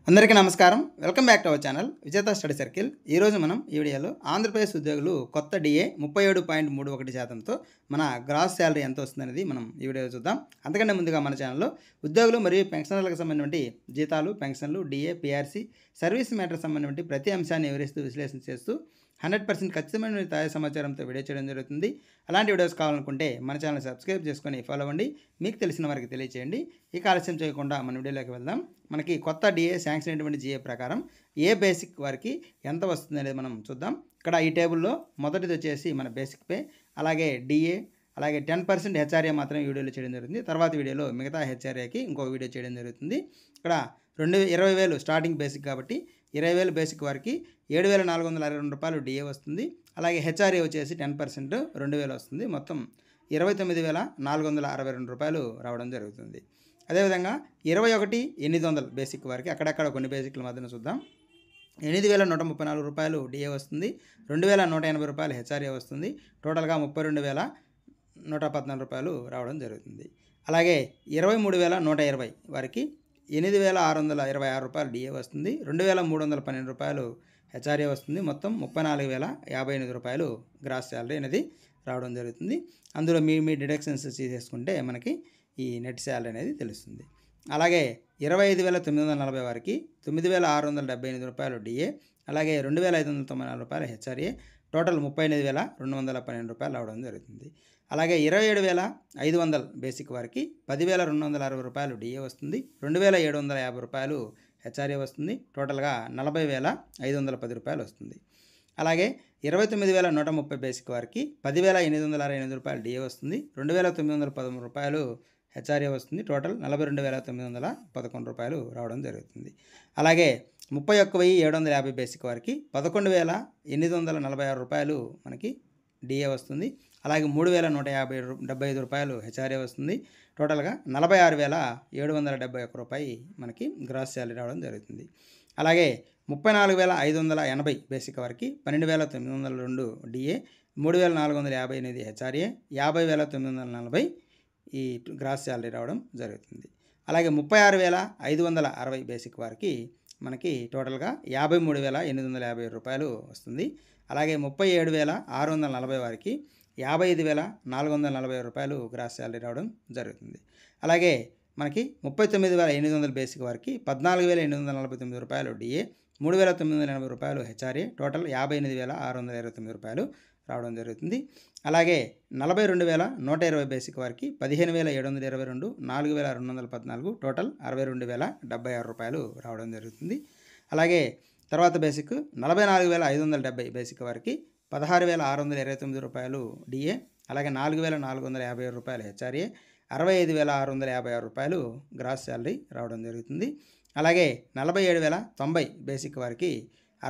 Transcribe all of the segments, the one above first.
అందరికీ నమస్కారం. Welcome back to our channel విజేత స్టడీ సర్కిల్. ఈరోజు మనం ఈ వీడియోలో ఆంధ్రప్రదేశ్ ఉద్యోగులు కొత్త డిఏ 37.31%తో మన గ్రాస్ శాలరీ ఎంత వస్తుందనేది మనం ఈ వీడియోలో చూద్దాం. అంతకంటే ముందుగా మన ఛానల్లో ఉద్యోగులు మరియు పెన్షనర్లకు సంబంధించిన జీతాలు, పెన్షన్లు, డిఏ, పిఆర్సీ, సర్వీస్ మ్యాటర్ సంబంధించిన ప్రతి అంశాన్ని వివరిస్తూ విశ్లేషణ చేస్తూ 100% ఖచ్చితమైన తాజా సమాచారంతో వీడియో చేయడం జరుగుతుంది. అలాంటి వీడియోస్ కావాలనుకుంటే మన ఛానల్ సబ్స్క్రైబ్ చేసుకొని ఫాలో అవ్వండి. మీకు తెలిసిన వారికి తెలియచేయండి. ఇక ఆలస్యం చేయకుండా మన వీడియోలోకి వెళ్దాం. మనకి కొత్త డిఏ శాంక్షన్ అయినటువంటి జిఏ ప్రకారం ఏ బేసిక్ వారికి ఎంత వస్తుంది అనేది మనం చూద్దాం. ఇక్కడ ఈ టేబుల్లో మొదటిది వచ్చేసి మన బేసిక్ పే, అలాగే డిఏ, అలాగే 10% హెచ్ఆర్ఏ మాత్రమే వీడియోలో చేయడం జరుగుతుంది. తర్వాత వీడియోలో మిగతా హెచ్ఆర్ఏకి ఇంకొక వీడియో చేయడం జరుగుతుంది. ఇక్కడ 20,000 స్టార్టింగ్ బేసిక్ కాబట్టి 20,000 బేసిక్ వారికి రూ. 7,462 డిఏ వస్తుంది. అలాగే హెచ్ఆర్ఏ వచ్చేసి 10% 2,000 వస్తుంది. మొత్తం రూ. 29,462 రావడం జరుగుతుంది. అదేవిధంగా 21,800 బేసిక్ వారికి అక్కడక్కడ కొన్ని బేసిక్ల మధ్యన చూద్దాం. రూ. 8,134 డిఏ వస్తుంది. రూ. 2,180 హెచ్ఆర్ఏ వస్తుంది. టోటల్గా రూ. 32,114 రావడం జరుగుతుంది. అలాగే 23,120 వారికి రూ. 8,626 డిఏ వస్తుంది. రూ. 2,312 హెచ్ఆర్ఏ వస్తుంది. మొత్తం రూ. 34,058 గ్రాస్ శాలరీ అనేది రావడం జరుగుతుంది. అందులో మీ డిడక్షన్స్ తీసేసుకుంటే మనకి ఈ నెట్ శాలరీ అనేది తెలుస్తుంది. అలాగే 25,940 వారికి రూ. 9,678 డిఏ, అలాగే రూ. 2,594 హెచ్ఆర్ఏ, టోటల్ రూ. 38,212 రావడం జరుగుతుంది. అలాగే 27,500 బేసిక్ వారికి రూ. 10,260 డిఏ వస్తుంది. రూ. 2,750 హెచ్ఆర్ఏ వస్తుంది. టోటల్గా రూ. 40,510 వస్తుంది. అలాగే 29,130 బేసిక్ వారికి రూ. 10,868 డిఏ వస్తుంది. రూ. 2,913 హెచ్ఆర్ఏ వస్తుంది. టోటల్ రూ. 42,911 రావడం జరుగుతుంది. అలాగే 31,750 బేసిక్ వారికి రూ. 11,846 మనకి డిఏ వస్తుంది. అలాగే రూ. 3,175 హెచ్ఆర్ఏ వస్తుంది. టోటల్గా రూ. 46,771 మనకి గ్రాస్ శాలరీ రావడం జరుగుతుంది. అలాగే 34,580 బేసిక్ వారికి 12,902 డిఏ, 3,458 హెచ్ఆర్ఏ, 50,940 ఈ గ్రాస్ శాలరీ రావడం జరుగుతుంది. అలాగే 36,560 బేసిక్ వారికి మనకి టోటల్గా రూ. 53,850 వస్తుంది. అలాగే 37,640 వారికి రూ. 55,440 గ్రాస్ శాలరీ రావడం జరుగుతుంది. అలాగే మనకి 39,800 బేసిక్ వారికి రూ. 14,849 డిఏ, రూ. 3,980 హెచ్ఆర్ఏ, టోటల్ రూ. 58,629 రావడం జరుగుతుంది. అలాగే 42,120 బేసిక్ వారికి 15,722, 4,214, టోటల్ రూ. 62,076 రావడం జరుగుతుంది. అలాగే తర్వాత బేసిక్ 44,570 బేసిక్ వారికి రూ. 16,629 డిఏ, అలాగే రూ. 4,450 హెచ్ఆర్ఏ, రూ. 65,656 గ్రాస్ శాలరీ రావడం జరుగుతుంది. అలాగే 47,090 బేసిక్ వారికి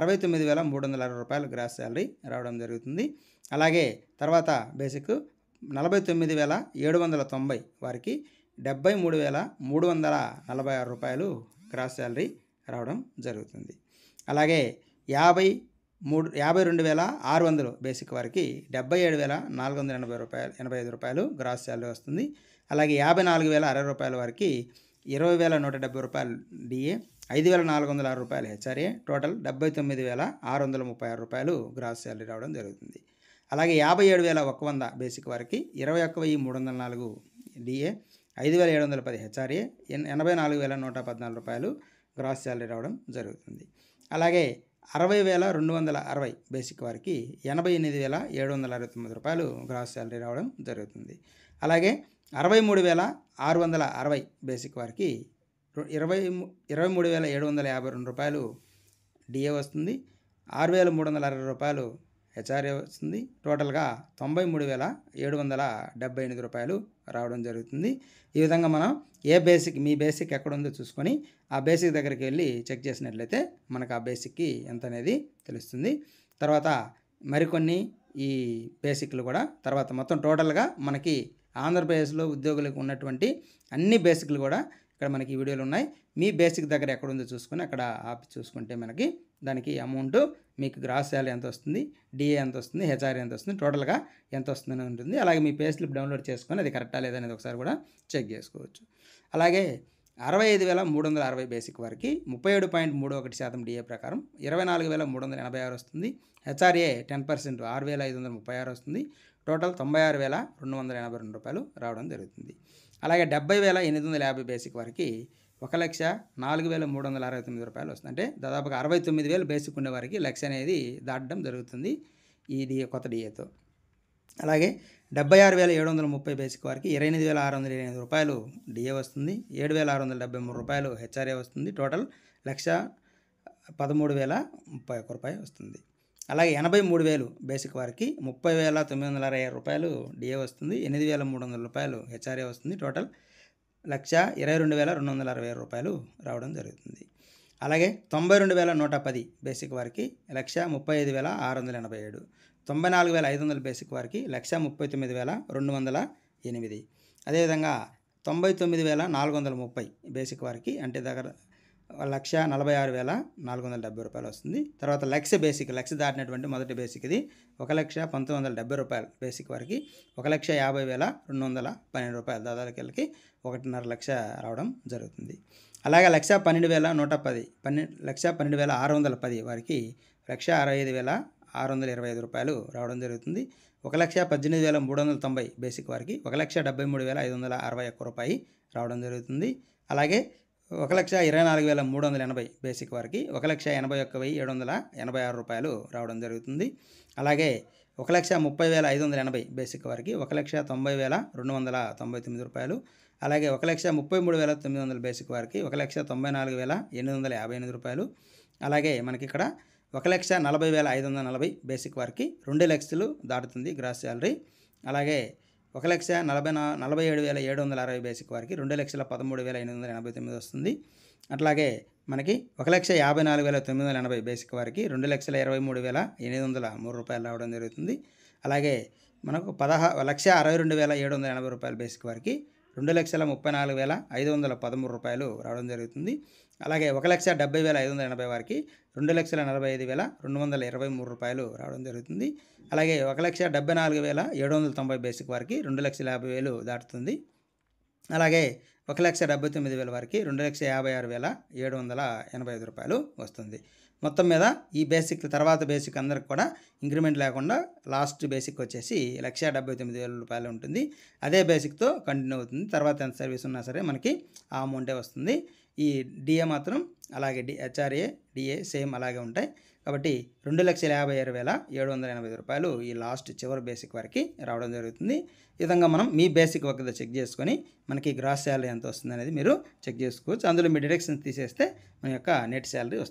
రూ. 69,360 గ్రాస్ శాలరీ రావడం జరుగుతుంది. అలాగే తర్వాత బేసిక్ 49,790 వారికి రూ. 73,346 గ్రాస్ శాలరీ రావడం జరుగుతుంది. అలాగే 52,600 బేసిక్ వారికి రూ. 77,485 గ్రాస్ శాలరీ వస్తుంది. అలాగే 54,060 వారికి రూ. 20,170 డిఏ, రూ. 5,406 హెచ్ఆర్ఏ, టోటల్ రూ. 79,636 గ్రాస్ శాలరీ రావడం జరుగుతుంది. అలాగే 57,100 బేసిక్ వారికి 21,304 డిఏ, 5,710 హెచ్ఆర్ఏ, 84,114 గ్రాస్ శాలరీ రావడం జరుగుతుంది. అలాగే 60,260 బేసిక్ వారికి 88,769 గ్రాస్ శాలరీ రావడం జరుగుతుంది. అలాగే 63,660 బేసిక్ వారికి 23,752 డిఏ వస్తుంది. 6,360 హెచ్ఆర్ఏ వస్తుంది. టోటల్గా రూ. 93,778 రావడం జరుగుతుంది. ఈ విధంగా మనం మీ బేసిక్ ఎక్కడ ఉందో చూసుకొని ఆ బేసిక్ దగ్గరికి వెళ్ళి చెక్ చేసినట్లయితే మనకు ఆ బేసిక్కి ఎంత అనేది తెలుస్తుంది. తర్వాత మరికొన్ని ఈ బేసిక్లు కూడా తర్వాత మొత్తం టోటల్గా మనకి ఆంధ్రప్రదేశ్లో ఉద్యోగులకు ఉన్నటువంటి అన్ని బేసిక్లు కూడా ఇక్కడ మనకి ఈ వీడియోలు ఉన్నాయి. మీ బేసిక్ దగ్గర ఎక్కడ ఉందో చూసుకొని అక్కడ ఆపి చూసుకుంటే మనకి దానికి అమౌంట్ మీకు గ్రాస్ శాలరీ ఎంత వస్తుంది, డిఏ ఎంత వస్తుంది, హెచ్ఆర్ఏ ఎంత వస్తుంది, టోటల్గా ఎంత వస్తుందని ఉంటుంది. అలాగే మీ పే స్లిప్ డౌన్లోడ్ చేసుకొని అది కరెక్టా లేదనేది ఒకసారి కూడా చెక్ చేసుకోవచ్చు. అలాగే 65,360 బేసిక్ వారికి 37.31% డిఏ ప్రకారం 24,386 వస్తుంది. హెచ్ఆర్ఏ 10% 6,536 వస్తుంది. టోటల్ 96,282 రూపాయలు రావడం జరుగుతుంది. అలాగే 70,850 బేసిక్ వారికి 1,04,369 రూపాయలు వస్తుంది. అంటే దాదాపుగా 69,000 బేసిక్ ఉండే వారికి లక్ష అనేది దాటడం జరుగుతుంది ఈ డిఏ కొత్త డిఏతో. అలాగే 76,730 బేసిక్ వారికి 28,628 రూపాయలు డిఏ వస్తుంది. 7,673 రూపాయలు హెచ్ఆర్ఏ వస్తుంది. టోటల్ 1,13,031 రూపాయలు వస్తుంది. అలాగే 83,000 బేసిక్ వారికి 30,960 రూపాయలు డిఏ వస్తుంది. 8,300 రూపాయలు హెచ్ఆర్ఏ వస్తుంది. టోటల్ 1,22,260 రూపాయలు రావడం జరుగుతుంది. అలాగే 92,110 బేసిక్ వారికి 1,35,687, 94,500 బేసిక్ వారికి 1,39,208. అదేవిధంగా 99,430 బేసిక్ వారికి అంటే దగ్గర 1,46,470 రూపాయలు వస్తుంది. తర్వాత లక్ష దాటినటువంటి మొదటి బేసిక్ ఇది 1,19,70 రూపాయలు బేసిక్ వారికి 1,50,212 రూపాయలు, దాదాపుకి 1.5 లక్ష రావడం జరుగుతుంది. అలాగే 1,12,110 1,12,610 వారికి 1,65,625 రూపాయలు రావడం జరుగుతుంది. 1,18,390 బేసిక్ వారికి 1,73,561 రూపాయి రావడం జరుగుతుంది. అలాగే 1,24,380 బేసిక్ వారికి 1,81,786 రూపాయలు రావడం జరుగుతుంది. అలాగే 1,30,580 బేసిక్ వారికి 1,90,299 రూపాయలు. అలాగే 1,33,900 బేసిక్ వారికి 1,94,858 రూపాయలు. అలాగే మనకి ఇక్కడ 1,40,540 బేసిక్ వారికి 2 లక్షలు దాటుతుంది గ్రాస్ శాలరీ. అలాగే 1,47,760 బేసిక్ వారికి 2,13,889 వస్తుంది. అట్లాగే మనకి 1,54,980 బేసిక్ వారికి 2,23,803 రూపాయలు రావడం జరుగుతుంది. అలాగే మనకు 1,62,780 రూపాయలు బేసిక్ వారికి 2,34,513 రూపాయలు రావడం జరుగుతుంది. అలాగే 1,70,580 వారికి 2,45,223 రూపాయలు రావడం జరుగుతుంది. అలాగే 1,74,790 బేసిక్ వారికి 2,50,000 దాటుతుంది. అలాగే 1,79,000 వారికి 2,56,785 రూపాయలు వస్తుంది. మొత్తం మీద ఈ బేసిక్ తర్వాత బేసిక్ అందరికి కూడా ఇంక్రిమెంట్ లేకుండా లాస్ట్ బేసిక్ వచ్చేసి 1,79,000 రూపాయలు ఉంటుంది. అదే బేసిక్తో కంటిన్యూ అవుతుంది. తర్వాత ఎంత సర్వీస్ ఉన్నా సరే మనకి ఆ అమౌంటే వస్తుంది. ఈ డిఏ మాత్రం అలాగే హెచ్ఆర్ఏ డిఏ సేమ్ అలాగే ఉంటాయి. కాబట్టి 2,56,780 రూపాయలు ఈ లాస్ట్ చివరి బేసిక్ వరకు రావడం జరుగుతుంది. ఈ విధంగా మనం మీ బేసిక్ వర్క్ చెక్ చేసుకొని మనకి గ్రాస్ శాలరీ ఎంత వస్తుంది అనేది మీరు చెక్ చేసుకోవచ్చు. అందులో మీ డిడక్షన్స్ తీసేస్తే మన యొక్క నెట్ శాలరీ వస్తుంది.